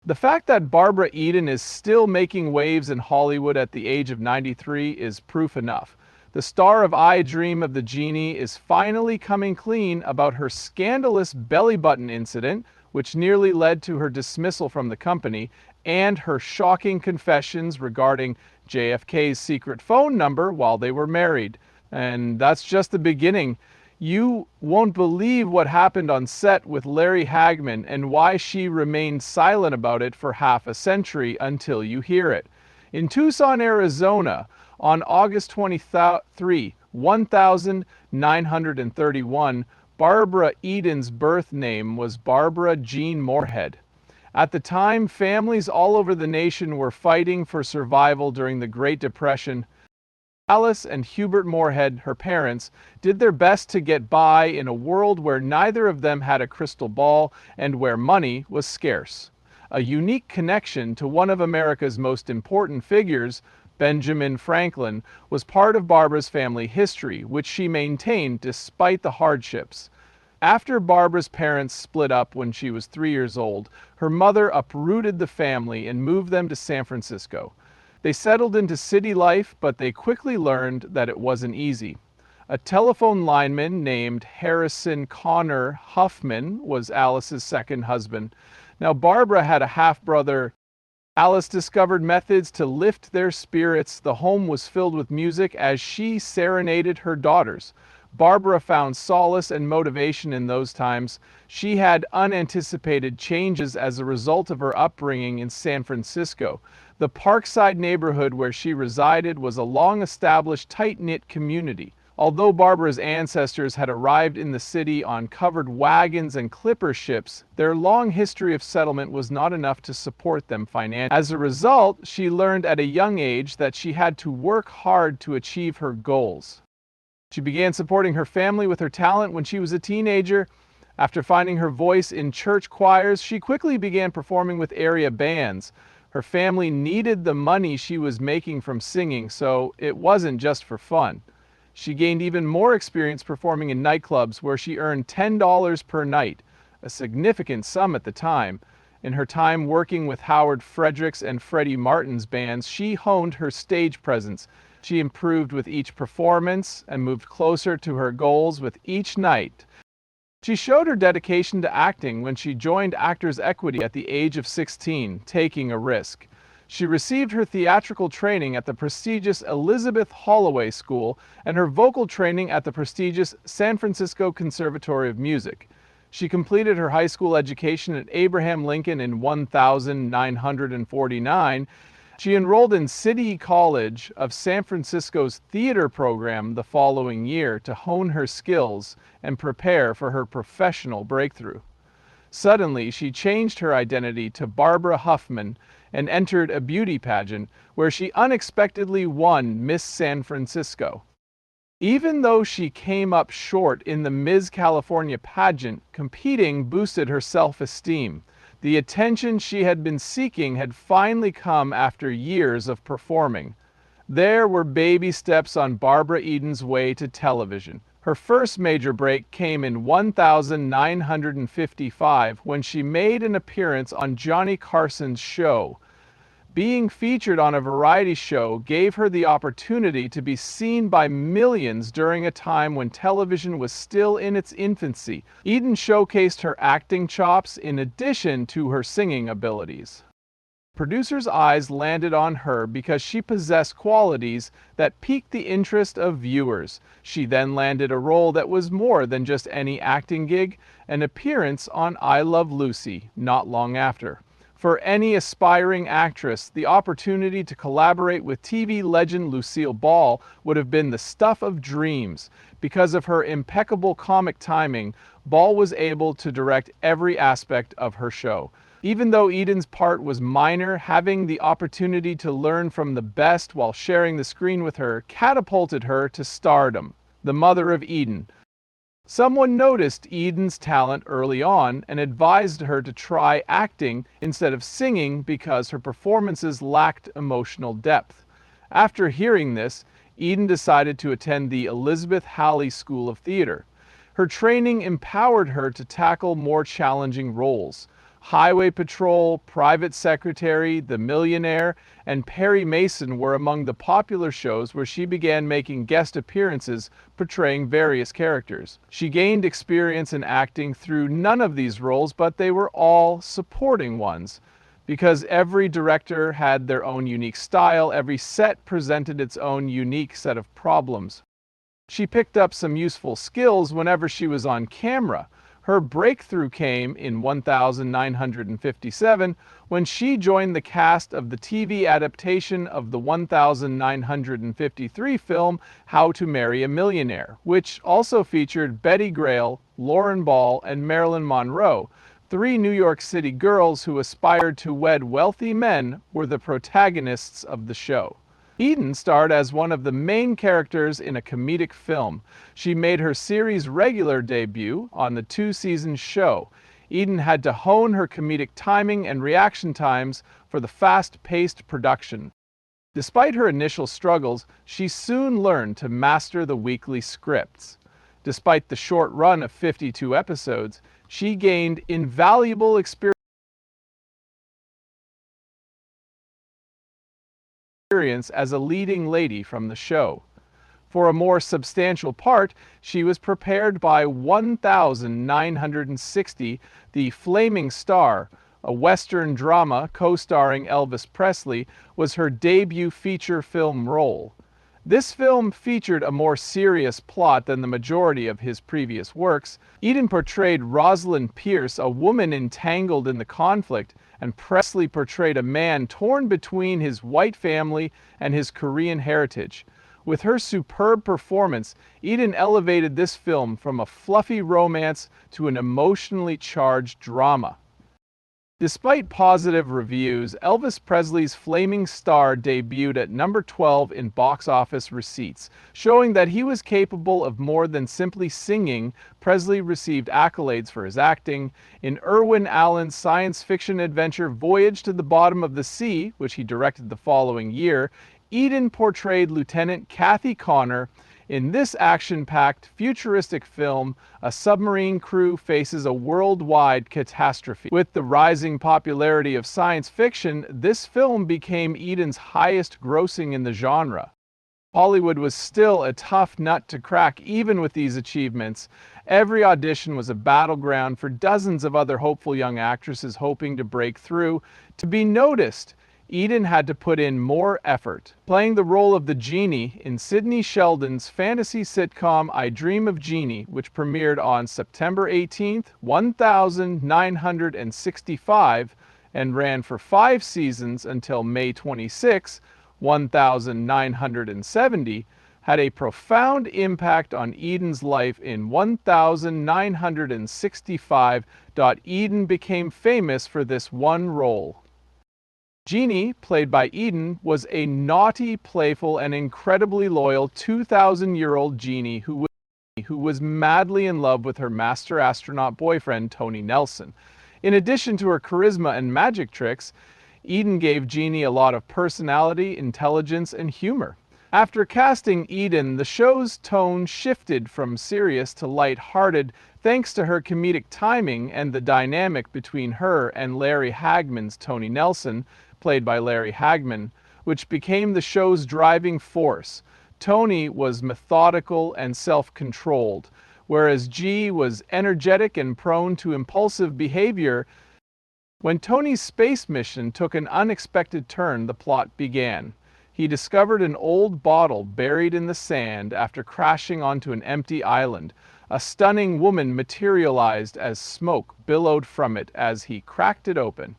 The fact that Barbara Eden is still making waves in Hollywood at the age of 93 is proof enough. The star of I Dream of the Genie is finally coming clean about her scandalous belly button incident, which nearly led to her dismissal from the company, and her shocking confessions regarding JFK's secret phone number while they were married. And that's just the beginning. You won't believe what happened on set with Larry Hagman and why she remained silent about it for half a century until you hear it. In Tucson, Arizona, on August 23, 1931, Barbara Eden's birth name was Barbara Gene Morehead. At the time, families all over the nation were fighting for survival during the Great Depression. Alice and Hubert Morehead, her parents, did their best to get by in a world where neither of them had a crystal ball and where money was scarce. A unique connection to one of America's most important figures, Benjamin Franklin, was part of Barbara's family history, which she maintained despite the hardships. After Barbara's parents split up when she was 3 years old, her mother uprooted the family and moved them to San Francisco. They settled into city life, but they quickly learned that it wasn't easy. A telephone lineman named Harrison Connor Huffman was Alice's second husband. Now, Barbara had a half-brother. Alice discovered methods to lift their spirits. The home was filled with music as she serenaded her daughters. Barbara found solace and motivation in those times. She had unanticipated changes as a result of her upbringing in San Francisco. The Parkside neighborhood where she resided was a long-established, tight-knit community. Although Barbara's ancestors had arrived in the city on covered wagons and clipper ships, their long history of settlement was not enough to support them financially. As a result, she learned at a young age that she had to work hard to achieve her goals. She began supporting her family with her talent when she was a teenager. After finding her voice in church choirs, she quickly began performing with area bands. Her family needed the money she was making from singing, so it wasn't just for fun. She gained even more experience performing in nightclubs where she earned $10 per night, a significant sum at the time. In her time working with Howard Fredericks and Freddie Martin's bands, she honed her stage presence. She improved with each performance and moved closer to her goals with each night. She showed her dedication to acting when she joined Actors Equity at the age of 16, taking a risk. She received her theatrical training at the prestigious Elizabeth Holloway School and her vocal training at the prestigious San Francisco Conservatory of Music. She completed her high school education at Abraham Lincoln in 1949. She enrolled in City College of San Francisco's theater program the following year to hone her skills and prepare for her professional breakthrough. Suddenly, she changed her identity to Barbara Huffman and entered a beauty pageant where she unexpectedly won Miss San Francisco. Even though she came up short in the Ms. California pageant, competing boosted her self-esteem. The attention she had been seeking had finally come after years of performing. There were baby steps on Barbara Eden's way to television. Her first major break came in 1955 when she made an appearance on Johnny Carson's show. Being featured on a variety show gave her the opportunity to be seen by millions during a time when television was still in its infancy. Eden showcased her acting chops in addition to her singing abilities. Producers' eyes landed on her because she possessed qualities that piqued the interest of viewers. She then landed a role that was more than just any acting gig, an appearance on I Love Lucy not long after. For any aspiring actress, the opportunity to collaborate with TV legend Lucille Ball would have been the stuff of dreams. Because of her impeccable comic timing, Ball was able to direct every aspect of her show. Even though Eden's part was minor, having the opportunity to learn from the best while sharing the screen with her catapulted her to stardom. The mother of Eden. Someone noticed Eden's talent early on and advised her to try acting instead of singing because her performances lacked emotional depth. After hearing this, Eden decided to attend the Elizabeth Halley School of Theater. Her training empowered her to tackle more challenging roles. Highway Patrol, Private Secretary, The Millionaire, and Perry Mason were among the popular shows where she began making guest appearances portraying various characters. She gained experience in acting through none of these roles, but they were all supporting ones. Because every director had their own unique style, every set presented its own unique set of problems. She picked up some useful skills whenever she was on camera. Her breakthrough came in 1957 when she joined the cast of the TV adaptation of the 1953 film How to Marry a Millionaire, which also featured Betty Grayle, Lauren Ball, and Marilyn Monroe. Three New York City girls who aspired to wed wealthy men were the protagonists of the show. Eden starred as one of the main characters in a comedic film. She made her series regular debut on the two-season show. Eden had to hone her comedic timing and reaction times for the fast-paced production. Despite her initial struggles, she soon learned to master the weekly scripts. Despite the short run of 52 episodes, she gained invaluable experience as a leading lady from the show. For a more substantial part, she was prepared by 1960, The Flaming Star, a Western drama co-starring Elvis Presley, was her debut feature film role. This film featured a more serious plot than the majority of his previous works. Eden portrayed Rosalind Pierce, a woman entangled in the conflict, and Presley portrayed a man torn between his white family and his Korean heritage. With her superb performance, Eden elevated this film from a fluffy romance to an emotionally charged drama. Despite positive reviews, Elvis Presley's Flaming Star debuted at number 12 in box office receipts, showing that he was capable of more than simply singing. Presley received accolades for his acting. In Irwin Allen's science fiction adventure Voyage to the Bottom of the Sea, which he directed the following year, Eden portrayed Lieutenant Kathy Connor. In this action-packed, futuristic film, a submarine crew faces a worldwide catastrophe. With the rising popularity of science fiction, this film became Eden's highest grossing in the genre. Hollywood was still a tough nut to crack even with these achievements. Every audition was a battleground for dozens of other hopeful young actresses hoping to break through. To be noticed, Eden had to put in more effort, playing the role of the Genie in Sidney Sheldon's fantasy sitcom I Dream of Genie, which premiered on September 18, 1965, and ran for 5 seasons until May 26, 1970, had a profound impact on Eden's life in 1965. Eden became famous for this one role. Genie, played by Eden, was a naughty, playful, and incredibly loyal 2,000-year-old Genie who was madly in love with her master astronaut boyfriend, Tony Nelson. In addition to her charisma and magic tricks, Eden gave Genie a lot of personality, intelligence, and humor. After casting Eden, the show's tone shifted from serious to light-hearted thanks to her comedic timing and the dynamic between her and Larry Hagman's Tony Nelson, played by Larry Hagman, which became the show's driving force. Tony was methodical and self-controlled, whereas G was energetic and prone to impulsive behavior. When Tony's space mission took an unexpected turn, the plot began. He discovered an old bottle buried in the sand after crashing onto an empty island. A stunning woman materialized as smoke billowed from it as he cracked it open.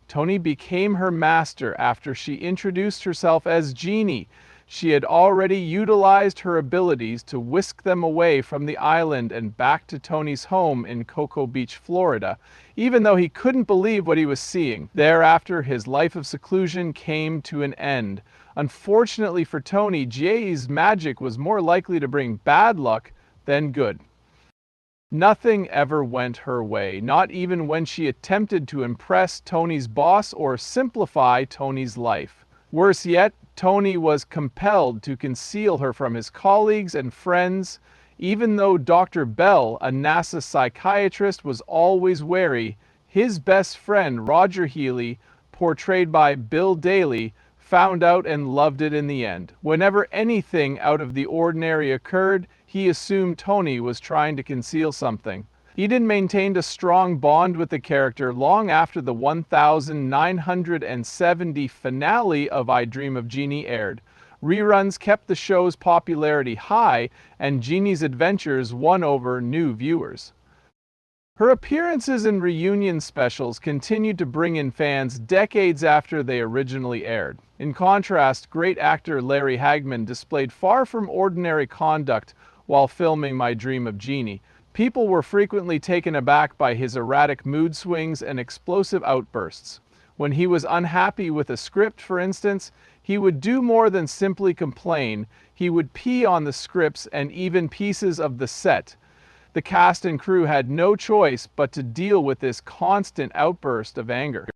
Tony became her master after she introduced herself as Genie. She had already utilized her abilities to whisk them away from the island and back to Tony's home in Cocoa Beach, Florida, even though he couldn't believe what he was seeing. Thereafter, his life of seclusion came to an end. Unfortunately for Tony, Jay's magic was more likely to bring bad luck than good. Nothing ever went her way, not even when she attempted to impress Tony's boss or simplify Tony's life. Worse yet, Tony was compelled to conceal her from his colleagues and friends. Even though Dr. Bell, a NASA psychiatrist, was always wary, His best friend, Roger Healy, portrayed by Bill Daly, found out and loved it in the end. Whenever anything out of the ordinary occurred, he assumed Tony was trying to conceal something. Eden maintained a strong bond with the character long after the 1970 finale of I Dream of Genie aired. Reruns kept the show's popularity high, and Genie's adventures won over new viewers. Her appearances in reunion specials continued to bring in fans decades after they originally aired. In contrast, great actor Larry Hagman displayed far from ordinary conduct while filming My Dream of Genie. People were frequently taken aback by his erratic mood swings and explosive outbursts. When he was unhappy with a script, for instance, he would do more than simply complain. He would pee on the scripts and even pieces of the set. The cast and crew had no choice but to deal with this constant outburst of anger.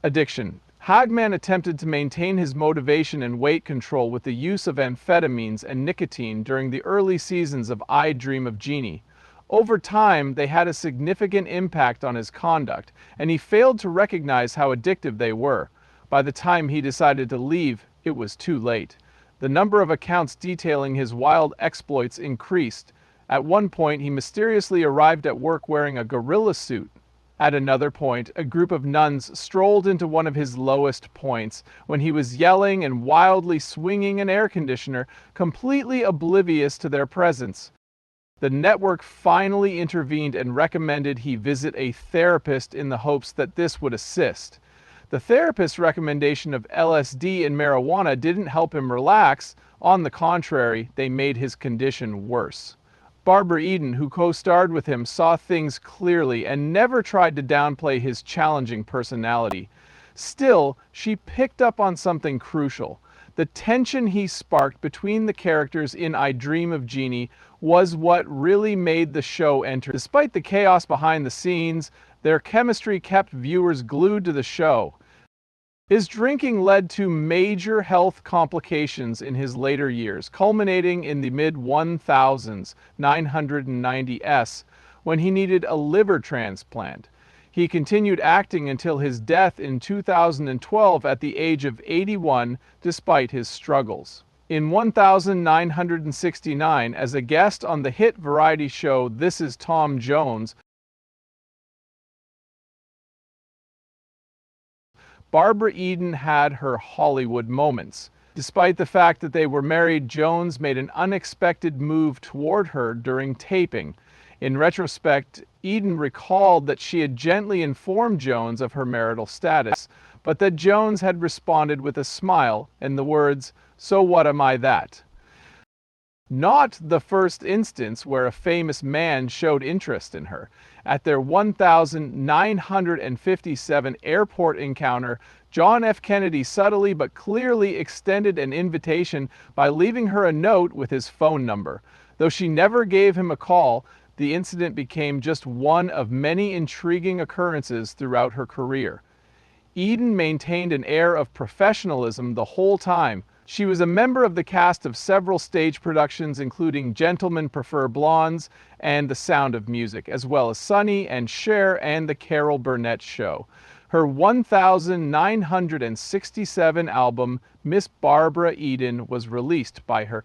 Addiction. Hagman attempted to maintain his motivation and weight control with the use of amphetamines and nicotine during the early seasons of I Dream of Genie. Over time, they had a significant impact on his conduct, and he failed to recognize how addictive they were. By the time he decided to leave, it was too late. The number of accounts detailing his wild exploits increased. At one point, he mysteriously arrived at work wearing a gorilla suit. At another point, a group of nuns strolled into one of his lowest points when he was yelling and wildly swinging an air conditioner, completely oblivious to their presence. The network finally intervened and recommended he visit a therapist in the hopes that this would assist. The therapist's recommendation of LSD and marijuana didn't help him relax. On the contrary, they made his condition worse. Barbara Eden, who co-starred with him, saw things clearly and never tried to downplay his challenging personality. Still, she picked up on something crucial. The tension he sparked between the characters in I Dream of Genie was what really made the show enter. Despite the chaos behind the scenes, their chemistry kept viewers glued to the show. His drinking led to major health complications in his later years, culminating in the mid-1990s, when he needed a liver transplant. He continued acting until his death in 2012 at the age of 81, despite his struggles. In 1969, as a guest on the hit variety show This Is Tom Jones, Barbara Eden had her Hollywood moments. Despite the fact that they were married, Jones made an unexpected move toward her during taping. In retrospect, Eden recalled that she had gently informed Jones of her marital status, but that Jones had responded with a smile and the words, "So what am I that?" Not the first instance where a famous man showed interest in her. At their 1957 airport encounter, John F. Kennedy subtly but clearly extended an invitation by leaving her a note with his phone number. Though she never gave him a call, the incident became just one of many intriguing occurrences throughout her career. Eden maintained an air of professionalism the whole time. She was a member of the cast of several stage productions, including Gentlemen Prefer Blondes and The Sound of Music, as well as Sonny and Cher and The Carol Burnett Show. Her 1967 album, Miss Barbara Eden, was released by her